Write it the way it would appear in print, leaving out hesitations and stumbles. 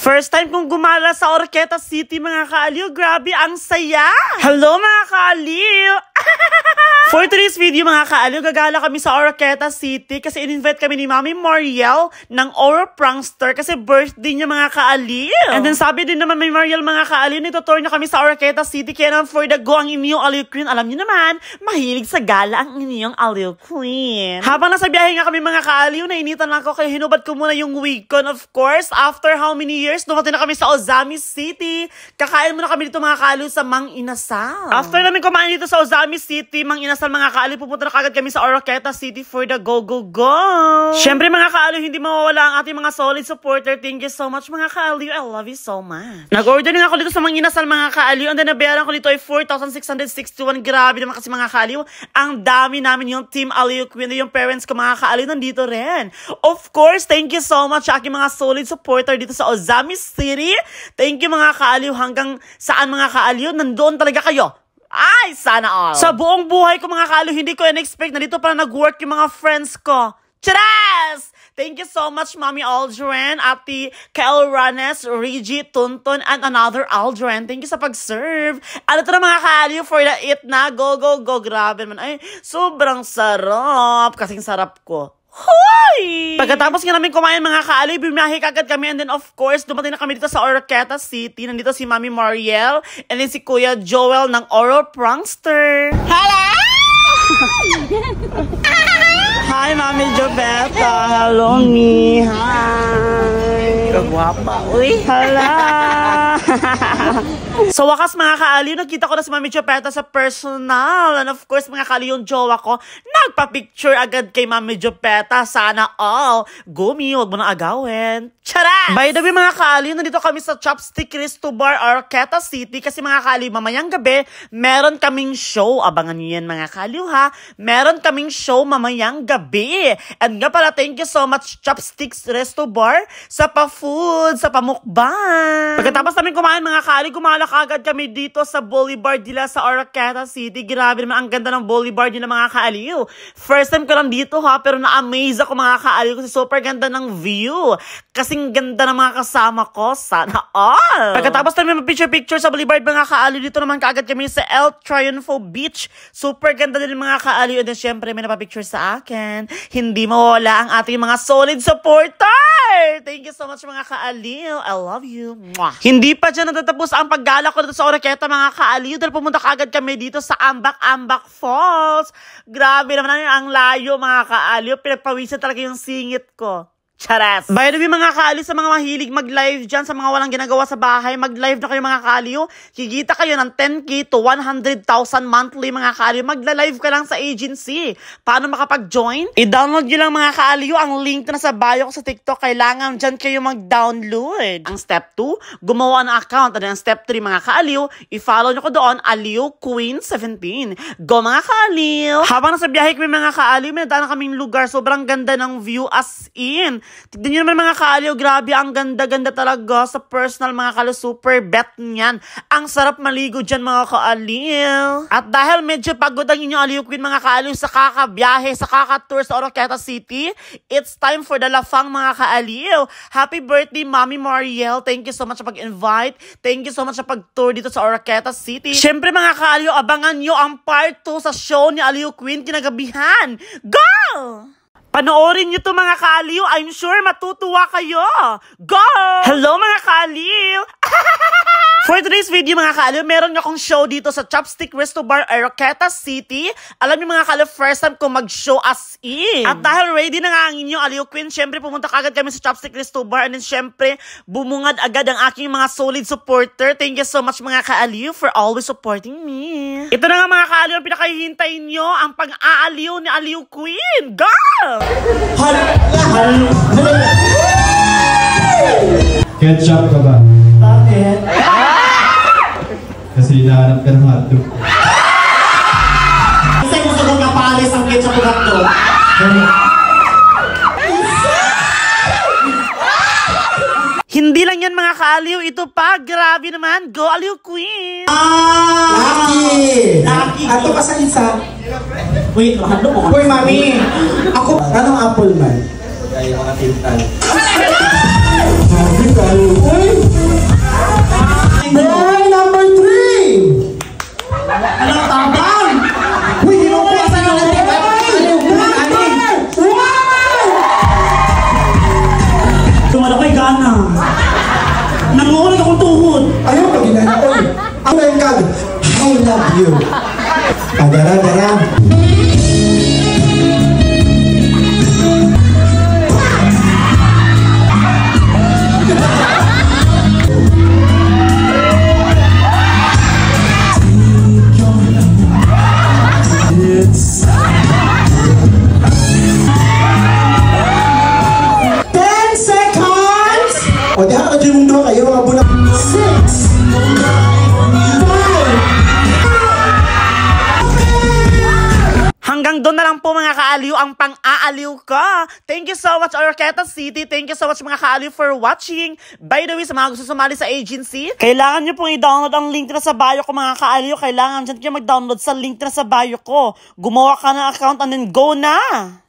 First time kong gumala sa Oroqueta City mga kaaliw. Grabe, ang saya! Hello mga kaaliw! For today's video mga kaaliw, gagala kami sa Oroqueta City kasi in-invite kami ni Mami Mariel ng Oro Prankster kasi birthday niya mga kaaliw. And then sabi din naman may Mariel mga kaaliw, nitutour niya kami sa Oroqueta City kaya naman for the go ang inyong Aliw Queen. Alam niyo naman, mahilig sa gala ang inyong Aliw Queen. Habang nasa biyahe nga kami mga kaaliw, nainitan lang ako kaya hinubad ko muna yung wig ko. Of course, after how many years, dumating na kami sa Ozami City. Kakain muna kami dito mga kaaliw sa Mang Inasal. After namin kumain dito sa Ozami City, Mang Inasal mga kaaliw, pupunta na kagad kami sa Oroqueta City for the go-go-go. Siyempre mga kaaliw, hindi mawawala ang ating mga solid supporter. Thank you so much mga kaaliw. I love you so much. Nag-order din ako dito sa Mang Inasal mga kaaliw. And then nabayaran ko dito ay 4,661. Grabe naman kasi mga kaaliw. Ang dami namin yung Team Aliw Queen. Yung parents ko mga kaaliw nandito rin. Of course, thank you so much sa aking mga solid supporter dito sa Ozami City. Thank you mga kaaliw. Hanggang saan mga kaaliw? Nandoon talaga kayo. Ay, sana all. Sa buong buhay ko mga kaaliw, hindi ko in-expect na dito pala nag-work yung mga friends ko. Charas! Thank you so much, Mommy Aldrin, Ate Kel Ranes, Reggie Tunton, and another Aldrin. Thank you sa pag-serve. Ano ito na mga kaaliw for the eat na? Go, go, go. Grabe naman. Ay, sobrang sarap. Kasing sarap ko. Hoy! Pagkatapos nga namin kumain mga kaaliw, bumiyahe kagad kami and then of course, dumating na kami dito sa Oroqueta City. Nandito si Mami Mariel and then si Kuya Joel ng Oro Prankster. Hello! Hi, Mami Jobeta. Hello, me. Hi. Kagwapa. Uy. Hala. So, wakas mga kaaliw, nakita ko na si Mami Jobeta sa personal. And of course, mga kaaliw, yung jowa ko, nagpa-picture agad kay Mami Jobeta. Sana all. Gumi, wag mo na agawin. Charas! By the way, mga kaaliw, nandito kami sa Chopstick Resto Bar, Oroqueta City. Kasi mga kaaliw, mamayang gabi, meron kaming show. Abangan niyo yan, mga kaaliw, ha? Meron kaming show mamayang gabi. And nga pala, thank you so much, Chopsticks Resto Bar, sa pa-food, sa pamukbang. Pagkatapos namin kumain, mga kaaliw, gumala kagad kami dito sa Boulevard nila sa Oroqueta City. Grabe naman, ang ganda ng Boulevard nila, mga kaaliw. First time ko lang dito, ha? Pero na-amaze ako, mga kaaliw, kasi super ganda ng view. Kasing ganda ng mga kasama ko. Sana all! Pagkatapos namin mag-picture-picture sa Boulevard, mga kaaliw, dito naman kaagad kami sa El Triunfo Beach. Super ganda din mga kaaliw. And then, syempre, may napapicture sa akin. Hindi mawala ang ating mga solid supporter! Thank you so much mga kaaliw. I love you. Mwah. Hindi pa dyan natatapos ang paggala ko dito sa Oroqueta mga kaaliw dahil pumunta kagad kami dito sa Ambak Falls. Grabe naman ang layo mga kaaliw. Pinagpawisan talaga yung singit ko. Charas! By the way mga kaaliw, sa mga mahilig mag-live dyan, sa mga walang ginagawa sa bahay, mag-live na kayo mga kaaliw. Kikita kayo ng 10K to 100,000 monthly mga kaaliw. Magla-live ka lang sa agency. Paano makapag-join? I-download nyo lang mga kaaliw ang link na sa bio ko sa TikTok. Kailangan dyan kayo mag-download. Ang step 2, gumawa ng account. At ang step 3 mga kaaliw, i-follow nyo ko doon, Aliw Queen 17. Go mga kaaliw! Habang nasa biyahe kami mga kaaliw, may nadaan kaming lugar. Sobrang ganda ng view as in. Tignan nyo naman mga kaaliw, grabe ang ganda-ganda talaga sa personal mga kaaliw, super bet niyan. Ang sarap maligo dyan mga kaaliw. At dahil medyo pagod ang inyong Aliw Queen mga kaaliw sa kakabiyahe, sa kakatour sa Oroqueta City, it's time for the lafang mga kaaliw. Happy birthday Mami Mariel, thank you so much sa pag-invite, thank you so much sa pag-tour dito sa Oroqueta City. Siyempre mga kaaliw, abangan nyo ang part 2 sa show ni Aliw Queen kinagabihan. Go! Panoorin nyo to mga kaaliw. I'm sure matutuwa kayo. Go! Hello mga kaaliw! For today's video mga kaaliw, meron akong show dito sa Chopstick Resto Bar, Oroqueta City. Alam niyo mga kaaliw, first time ko mag-show as in. At dahil ready na nga ang inyong Aliw Queen, syempre pumunta kagad kami sa Chopstick Resto Bar. And then syempre, bumungad agad ang aking mga solid supporter. Thank you so much mga kaaliw for always supporting me. Ito na nga mga kaaliw, ang pinakahihintayin nyo, ang pag-aaliw ni Aliw Queen. Go! Ketchup ka ba? Bakit? Kasi hinahanap ka ng hotdog. Kasi gusto kong napalis ang ketchup ko hotdog. Hindi lang yan mga kaaliw, ito pa, grabe naman. Go Aliw Queen! Lucky! Ato pa sa isa. Wait, mahalo mo. Uy, mami! Ako, anong apple man? Kaya mga tintal. Sabi ka, uy! akong tuhod. Ayaw ka ginagawa. Ang kag, I love you. Agara-gara. O di ha, kadyo mong doon kayo, mga bunak. 6, 5. Hanggang doon na lang po mga kaaliw ang pang-aaliw ko. Thank you so much Oroqueta City. Thank you so much mga kaaliw for watching. By the way, sa mga gusto sumali sa agency, kailangan nyo pong i-download ang link na sa bio ko mga kaaliw. Kailangan dyan kayo mag-download sa link na sa bio ko. Gumawa ka ng account and then go na!